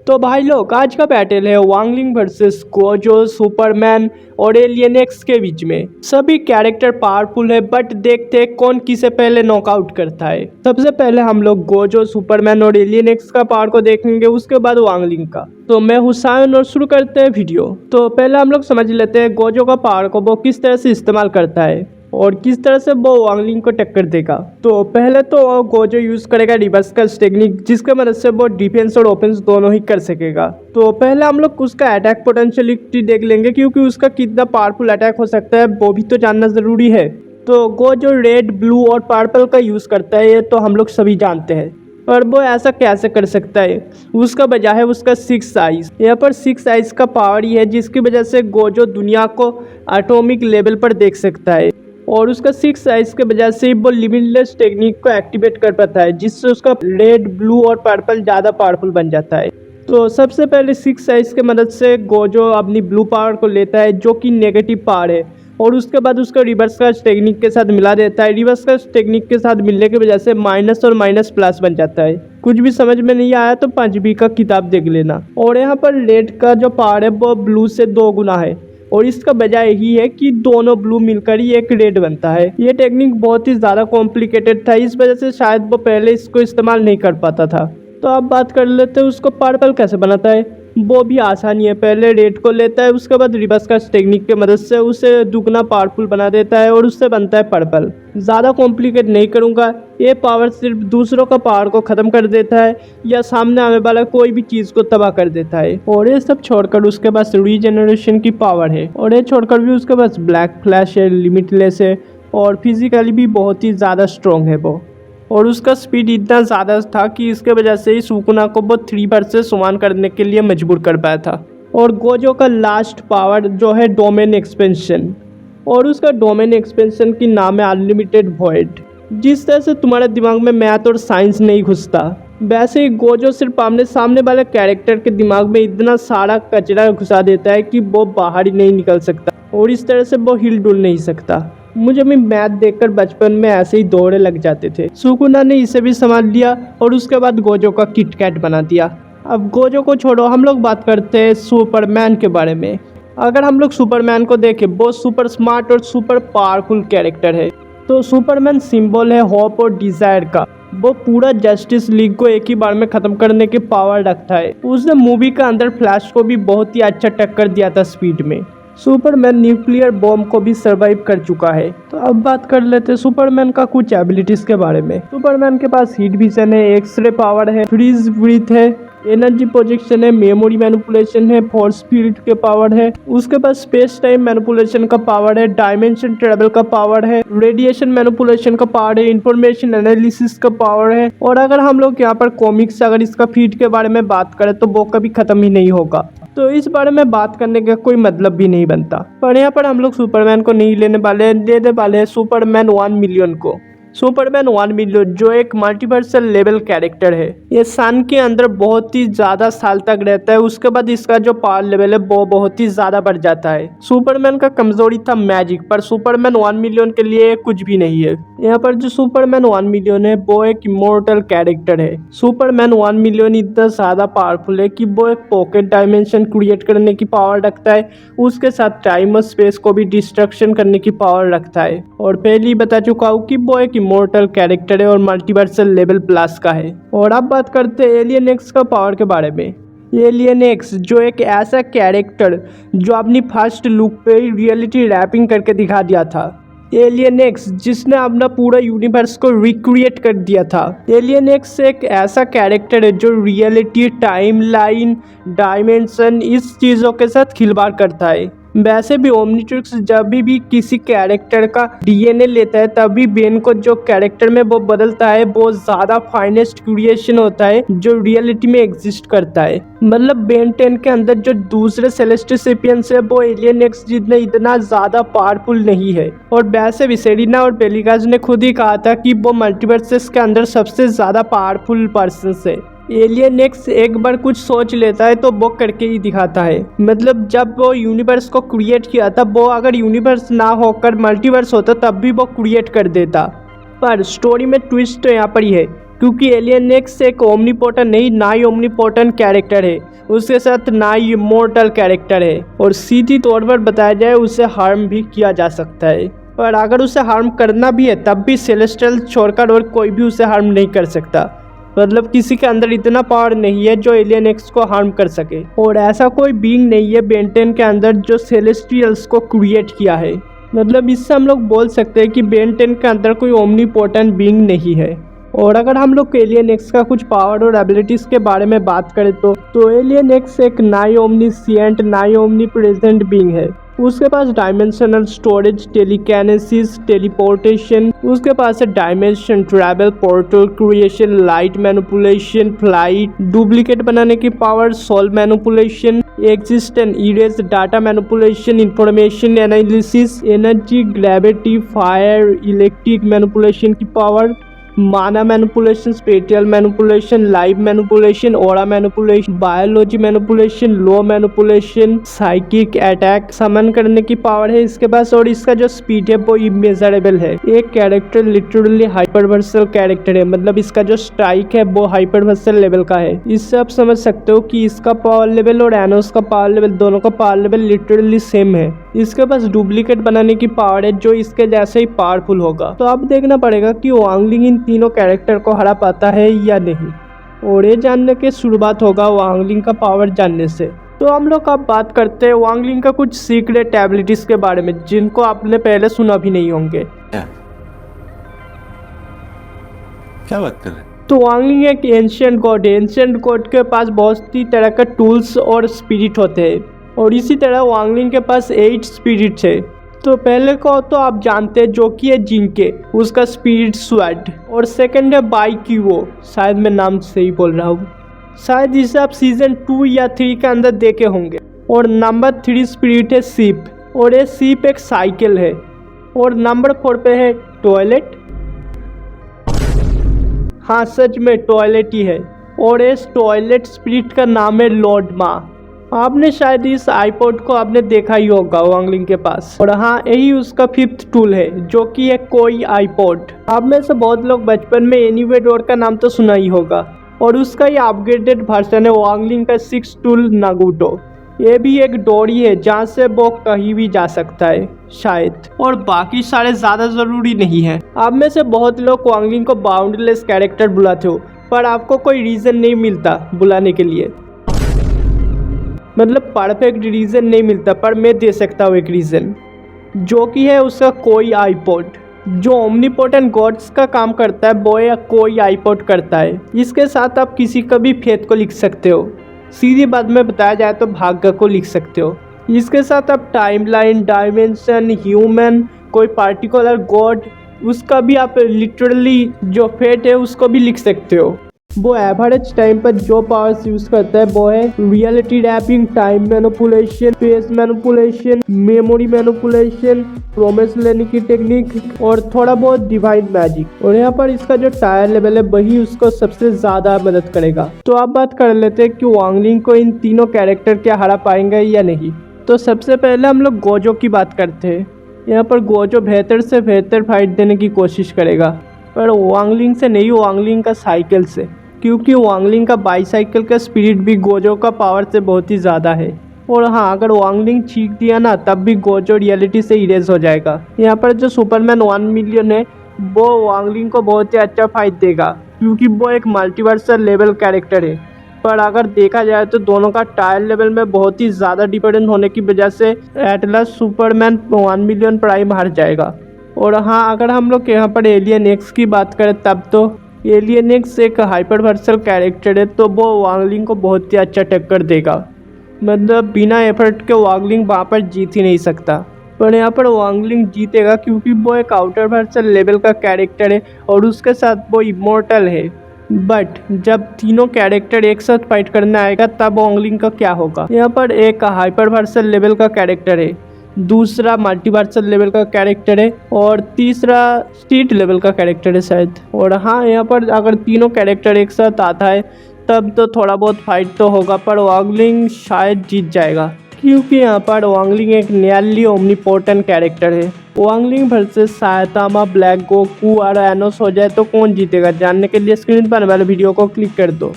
तो भाई लोग आज का बैटल है वांगलिंग वर्सेस गोजो, सुपरमैन और एलियन एक्स के बीच में। सभी कैरेक्टर पावरफुल है बट देखते हैं कौन किसे पहले नॉकआउट करता है। सबसे पहले हम लोग गोजो, सुपरमैन और एलियन एक्स का पावर को देखेंगे, उसके बाद वांगलिंग का। तो मैं हुसैन और शुरू करते हैं वीडियो। तो पहले हम लोग समझ लेते हैं गोजो का पावर को वो किस तरह से इस्तेमाल करता है और किस तरह से वो वांगलिंग को टक्कर देगा। तो पहले तो गोजो यूज करेगा रिवर्स कर्स टेक्निक, जिसके मदद से वो डिफेंस और ऑफेंस दोनों ही कर सकेगा। तो पहले हम लोग उसका अटैक पोटेंशियलिटी देख लेंगे, क्योंकि उसका कितना पावरफुल अटैक हो सकता है वो भी तो जानना जरूरी है। तो गोजो रेड, ब्लू और पर्पल का यूज करता है, ये तो हम लोग सभी जानते हैं। और वो ऐसा कैसे कर सकता है? उसका वजह है उसका 6 आइज। यहाँ पर 6 आइज का पावर ही है जिसकी वजह से गोजो दुनिया को एटॉमिक लेवल पर देख सकता है, और उसका 6 आइज के वजह से वो लिमिटलेस टेक्निक को एक्टिवेट कर पाता है, जिससे उसका रेड, ब्लू और पर्पल ज़्यादा पावरफुल बन जाता है। तो सबसे पहले 6 आइज की मदद से गोजो अपनी ब्लू पावर को लेता है, जो कि नेगेटिव पावर है, और उसके बाद उसका रिवर्स कर्स टेक्निक के साथ मिला देता है। रिवर्स कर्स टेक्निक के साथ मिलने की वजह से माइनस और माइनस प्लस बन जाता है। कुछ भी समझ में नहीं आया तो 5B का किताब देख लेना। और यहाँ पर रेड का जो पावर है वो ब्लू से 2 गुना है, और इसका वजह यही है कि दोनों ब्लू मिलकर ही एक रेड बनता है। ये टेक्निक बहुत ही ज़्यादा कॉम्प्लिकेटेड था, इस वजह से शायद वो पहले इसको इस्तेमाल नहीं कर पाता था। तो अब बात कर लेते हैं उसको पर्पल कैसे बनाता है। वो भी आसानी है, पहले रेड को लेता है, उसके बाद रिवर्स कर्स टेक्निक की मदद से उसे दुगना पावरफुल बना देता है और उससे बनता है पर्पल। ज़्यादा कॉम्प्लिकेट नहीं करूँगा, ये पावर सिर्फ दूसरों का पावर को ख़त्म कर देता है या सामने आने वाला कोई भी चीज़ को तबाह कर देता है। और ये सब छोड़कर उसके पास रीजेनरेशन की पावर है, और ये छोड़कर भी उसके पास ब्लैक फ्लैश है, लिमिटलेस है, और फिजिकली भी बहुत ही ज़्यादा स्ट्रॉन्ग है वो। और उसका स्पीड इतना ज़्यादा था कि इसके वजह से ही सुकुना को वो 3 बार से समान करने के लिए मजबूर कर पाया था। और गोजो का लास्ट पावर जो है डोमेन एक्सपेंशन, और उसका डोमेन एक्सपेंशन की नाम है अनलिमिटेड वॉइड। जिस तरह से तुम्हारे दिमाग में मैथ और साइंस नहीं घुसता, वैसे ही गोजो सिर्फ आमने सामने वाले कैरेक्टर के दिमाग में इतना सारा कचरा घुसा देता है कि वो बाहर ही नहीं निकल सकता, और इस तरह से वो हिल डुल नहीं सकता। मुझे भी मैथ देखकर बचपन में ऐसे ही दौड़े लग जाते थे। सुकुना ने इसे भी संभाल लिया और उसके बाद गोजो का किटकैट बना दिया। अब गोजो को छोड़ो, हम लोग बात करते हैं सुपरमैन के बारे में। अगर हम लोग सुपरमैन को देखें, वो सुपर स्मार्ट और सुपर पावरफुल कैरेक्टर है। तो सुपरमैन सिंबल है होप और डिजायर का। वो पूरा जस्टिस लीग को एक ही बार में ख़त्म करने की पावर रखता है। उसने मूवी के अंदर फ्लैश को भी बहुत ही अच्छा टक्कर दिया था स्पीड में। सुपरमैन न्यूक्लियर बॉम्ब को भी सरवाइव कर चुका है। तो अब बात कर लेते हैं सुपरमैन का कुछ एबिलिटीज के बारे में। सुपरमैन के पास हीट विजन है, एक्सरे पावर है, फ्रीज ब्रीथ है, एनर्जी प्रोजेक्शन है, मेमोरी मैनिपुलेशन है, फोर्स स्पिरिट के पावर है, उसके पास स्पेस टाइम मैनिपुलेशन का पावर है, डायमेंशन ट्रेवल का पावर है, रेडिएशन मैनिपुलेशन का पावर है, इंफॉर्मेशन एनालिसिस का पावर है। और अगर हम लोग यहाँ पर कॉमिक्स अगर इसका फीट के बारे में बात करें तो वो कभी खत्म ही नहीं होगा, तो इस बारे में बात करने का कोई मतलब भी नहीं बनता। पर यहाँ पर हम लोग सुपरमैन को नहीं लेने वाले हैं सुपरमैन 1 मिलियन को। सुपरमैन 1 मिलियन जो एक मल्टीवर्सल लेवल कैरेक्टर है, ये सन के अंदर बहुत ही ज़्यादा साल तक रहता है। उसके बाद इसका जो पावर लेवल है वो बहुत ही ज़्यादा बढ़ जाता है। सुपरमैन का कमजोरी था मैजिक, पर सुपरमैन 1 मिलियन के लिए कुछ भी नहीं है। यहाँ पर जो सुपरमैन 1 मिलियन है वो एक इमोर्टल कैरेक्टर है। सुपरमैन 1 मिलियन इतना ज़्यादा पावरफुल है कि वो एक पॉकेट डायमेंशन क्रिएट करने की पावर रखता है, उसके साथ टाइम और स्पेस को भी डिस्ट्रक्शन करने की पावर रखता है। और पहले ही बता चुका हूँ कि वो एक इमोर्टल कैरेक्टर है और मल्टीवर्सल लेवल प्लस का है। और अब बात करते हैं एलियन एक्स का पावर के बारे में। एलियन एक्स जो एक ऐसा कैरेक्टर जो अपनी फर्स्ट लुक पे रियलिटी रैपिंग करके दिखा दिया था। एलियन एक्स जिसने अपना पूरा यूनिवर्स को रिक्रिएट कर दिया था। एलियन एक्स एक ऐसा कैरेक्टर है जो रियलिटी, टाइम लाइन, डायमेंशन इस चीज़ों के साथ खिलवाड़ करता है। वैसे भी ओमनिट्रिक्स जब भी किसी कैरेक्टर का डीएनए लेता है तभी बेन को जो कैरेक्टर में वो बदलता है वो ज़्यादा फाइनेस्ट क्रिएशन होता है जो रियलिटी में एग्जिस्ट करता है। मतलब बेन 10 के अंदर जो दूसरे सेलेस्टियल सेपियंस है वो एलियन एक्स जितने इतना ज़्यादा पावरफुल नहीं है। और वैसे भी सेरिना और बेलिकाज ने खुद ही कहा था कि वो मल्टीवर्सेस के अंदर सबसे ज़्यादा पावरफुल पर्सन है। एलियन एक्स एक बार कुछ सोच लेता है तो वो करके ही दिखाता है। मतलब जब वो यूनिवर्स को क्रिएट किया था, वो अगर यूनिवर्स ना होकर मल्टीवर्स होता तब भी वो क्रिएट कर देता। पर स्टोरी में ट्विस्ट तो यहाँ पर ही है क्योंकि एलियन एक्स एक ओमनीपोटेंट नहीं, ना ही ओमनीपोटेंट कैरेक्टर है, उसके साथ ना ही इमोर्टल कैरेक्टर है, और सीधी तौर पर बताया जाए उसे हार्म भी किया जा सकता है। पर अगर उसे हार्म करना भी है तब भी सेलेस्टियल छोड़कर और कोई भी उसे हार्म नहीं कर सकता। मतलब किसी के अंदर इतना पावर नहीं है जो एलियन एक्स को हार्म कर सके, और ऐसा कोई बीइंग नहीं है बेन 10 के अंदर जो सेलेस्टियल्स को क्रिएट किया है। मतलब इससे हम लोग बोल सकते हैं कि बेन 10 के अंदर कोई ओमनीपोटेंट बीइंग नहीं है। और अगर हम लोग एलियन एक्स का कुछ पावर और एबिलिटीज के बारे में बात करें तो एलियन एक्स एक ना ही ओमनीसिएंट ना ही ओमनीप्रेजेंट बीइंग है। उसके पास डायमेंशनल स्टोरेज, टेलीकाइनेसिस, टेलीपोर्टेशन, उसके पास है dimension travel, portal creation, light manipulation, flight, duplicate बनाने की power, soul manipulation, exist and erase, data manipulation, information analysis, energy, gravity, fire, electric manipulation की power, mana manipulation, spatial manipulation, life manipulation, aura manipulation, biology manipulation, law manipulation, psychic attack summon करने की power है इसके पास, और इसका जो speed है वो इमेजरेबल है। एक कैरेक्टर लिटरली हाइपरवर्सल कैरेक्टर है, मतलब इसका जो स्ट्राइक है वो हाइपरवर्सल लेवल का है। इससे आप समझ सकते हो कि इसका पावर लेवल और एनोस का पावर लेवल, दोनों का पावर लेवल लिटरली सेम है। इसके पास डुप्लीकेट बनाने की पावर है जो इसके जैसे ही पावरफुल होगा। तो अब देखना पड़ेगा कि वांगलिंग इन तीनों कैरेक्टर को हरा पाता है या नहीं, और ये जानने की शुरुआत होगा वांगलिंग का पावर जानने से। तो हम लोग अब बात करते हैं वांगलिंग का कुछ सीक्रेट एबिलिटीज के बारे में जिनको आपने पहले सुना भी नहीं होंगे। क्या बात कर रहे हैं? तो वांगलिंग एक एंशिएंट गॉड है। एंशिएंट गॉड के पास बहुत ही तरह के टूल्स और स्पिरिट होते हैं, और इसी तरह वांगलिंग के पास 8 स्पिरिट्स है। तो पहले को तो आप जानते हैं जो कि है जिंके, उसका स्पिरिट स्वैड, और सेकंड है बाइक्यूओ, शायद मैं नाम सही बोल रहा हूँ, शायद इसे आप सीजन 2 या 3 के अंदर देखे होंगे। और नंबर 3 स्पिरिट है सीप, और ये सीप एक साइकिल है। और नंबर 4 पे है टॉयलेट, हाँ सच में टॉयलेट ही है, और इस टॉयलेट स्पिरिट का नाम है लॉर्ड मा। आपने शायद इस आईपॉड को आपने देखा ही होगा वांगलिंग के पास, और हाँ यही उसका 5th टूल है जो कि है कोई आईपॉड। आप में से बहुत लोग बचपन में एनीवे डोर का नाम तो सुना ही होगा, और उसका ये अपग्रेडेड वर्जन है वांगलिंग का 6th टूल नागुटो। ये भी एक डोरी है जहाँ से वो कहीं भी जा सकता है शायद, और बाकी सारे ज़्यादा ज़रूरी नहीं है। आप में से बहुत लोग वांगलिंग को बाउंडलेस कैरेक्टर बुलाते हो, पर आपको कोई रीज़न नहीं मिलता बुलाने के लिए, मतलब परफेक्ट रीज़न नहीं मिलता, पर मैं दे सकता हूँ एक रीज़न, जो कि है उसका कोई आईपॉड। जो ओमनीपोटेंट गॉड्स का काम करता है वो या कोई आईपॉड करता है। इसके साथ आप किसी का भी फेथ को लिख सकते हो, सीधी बात में बताया जाए तो भाग्य को लिख सकते हो। इसके साथ आप टाइमलाइन, डायमेंशन, ह्यूमन, कोई पार्टिकुलर गॉड, उसका भी आप लिटरली जो फेट है उसको भी लिख सकते हो। वो एवरेज टाइम पर जो पावर्स यूज़ करता है वो है reality warping, time manipulation, space manipulation, memory manipulation, promise लेने की टेक्निक, और थोड़ा बहुत डिवाइन मैजिक। और यहाँ पर इसका जो टायर लेवल है वही उसको सबसे ज़्यादा मदद करेगा। तो आप बात कर लेते हैं कि वांगलिंग को इन तीनों कैरेक्टर क्या हरा पाएंगे या नहीं। तो सबसे पहले हम लोग गोजो की बात करते हैं। यहाँ पर गोजो बेहतर से बेहतर फाइट देने की कोशिश करेगा, पर वांगलिंग से नहीं, वांगलिंग का साइकिल से, क्योंकि वांगलिंग का बाईसाइकिल का स्पिरिट भी गोजो का पावर से बहुत ही ज़्यादा है। और हाँ, अगर वांगलिंग छींक दिया ना तब भी गोजो रियलिटी से इरेज हो जाएगा। यहाँ पर जो सुपरमैन 1 मिलियन है वो वांगलिंग को बहुत ही अच्छा फाइट देगा, क्योंकि वो एक मल्टीवर्सल लेवल कैरेक्टर है। पर अगर देखा जाए तो दोनों का टायर लेवल में बहुत ही ज़्यादा डिपेंडेंट होने की वजह से एटलस सुपरमैन 1 मिलियन प्राइम हार जाएगा। और हाँ, अगर हम लोग यहाँ पर एलियन एक्स की बात करें तब तो एलियन एक्स एक हाइपरवर्सल कैरेक्टर है, तो वो वांगलिंग को बहुत ही अच्छा टक्कर देगा। मतलब बिना एफर्ट के वांगलिंग वहाँ पर जीत ही नहीं सकता, पर यहाँ पर वांगलिंग जीतेगा क्योंकि वो एक आउटरवर्सल लेवल का कैरेक्टर है और उसके साथ वो इमोर्टल है। बट जब तीनों कैरेक्टर एक साथ फाइट करने आएगा तब वांगलिंग का क्या होगा। यहाँ पर एक हाइपरवर्सल लेवल का कैरेक्टर है, दूसरा मल्टीवर्सल लेवल का कैरेक्टर है, और तीसरा स्ट्रीट लेवल का कैरेक्टर है शायद। और हाँ, यहाँ पर अगर तीनों कैरेक्टर एक साथ आता है तब तो थोड़ा बहुत फाइट तो होगा, पर वांगलिंग शायद जीत जाएगा, क्योंकि यहाँ पर वांगलिंग एक नियरली ओमनीपोटेंट कैरेक्टर है वांगलिंग वर्सेस सायतामा, ब्लैक गोकू और एनोस हो जाए तो कौन जीतेगा? जानने के लिए स्क्रीन पर आने वाले वीडियो को क्लिक कर दो।